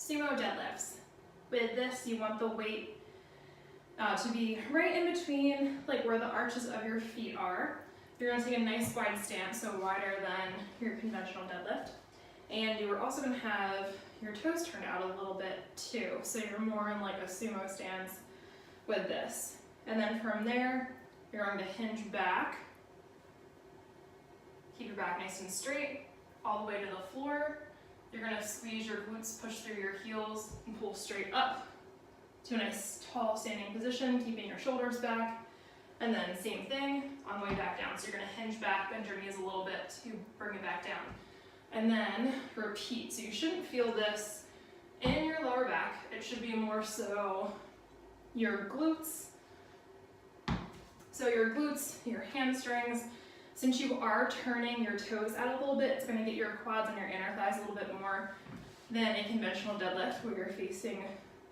Sumo Deadlifts. With this, you want the weight to be right in between, like where the arches of your feet are. You're going to take a nice wide stance, so wider than your conventional deadlift. And you are also going to have your toes turned out a little bit too, so you're more in like a sumo stance with this. And then from there, you're going to hinge back. Keep your back nice and straight, all the way to the floor. You're going to squeeze your glutes, push through your heels, and pull straight up to a nice tall standing position, keeping your shoulders back. And then same thing on the way back down. So you're going to hinge back, bend your knees a little bit to bring it back down. And then repeat. So you shouldn't feel this in your lower back. It should be more so your glutes. So your glutes, your hamstrings. Since you are turning your toes out a little bit, it's going to get your quads and your inner thighs a little bit more than a conventional deadlift where you're facing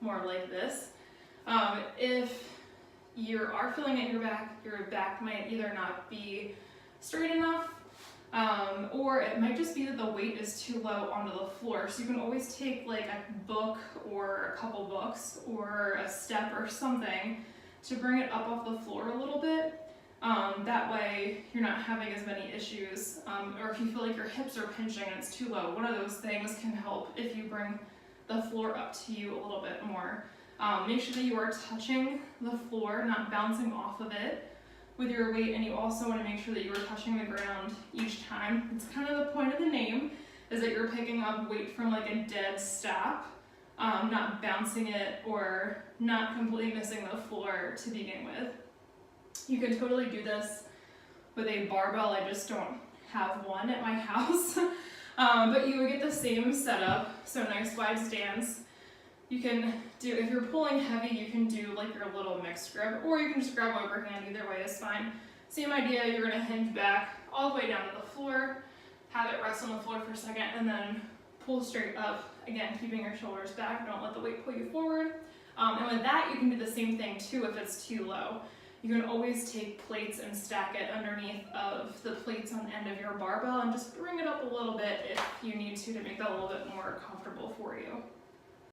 more like this. If you are feeling it in your back might either not be straight enough, or it might just be that the weight is too low onto the floor. So you can always take like a book or a couple books or a step or something to bring it up off the floor a little bit. That way you're not having as many issues, or if you feel like your hips are pinching and it's too low, one of those things can help if you bring the floor up to you a little bit more. Make sure that you are touching the floor, not bouncing off of it with your weight, and you also want to make sure that you are touching the ground each time. It's kind of the point of the name, is that you're picking up weight from like a dead stop, not bouncing it or not completely missing the floor to begin with. You can totally do this with a barbell. I just don't have one at my house. But you would get the same setup, so nice wide stance. You can do, if you're pulling heavy, you can do like your little mixed grip, or you can just grab overhand, either way is fine. Same idea, you're gonna hinge back all the way down to the floor, have it rest on the floor for a second, and then pull straight up, again, keeping your shoulders back, don't let the weight pull you forward. And with that, you can do the same thing too if it's too low. You can always take plates and stack it underneath of the plates on the end of your barbell and just bring it up a little bit if you need to make that a little bit more comfortable for you.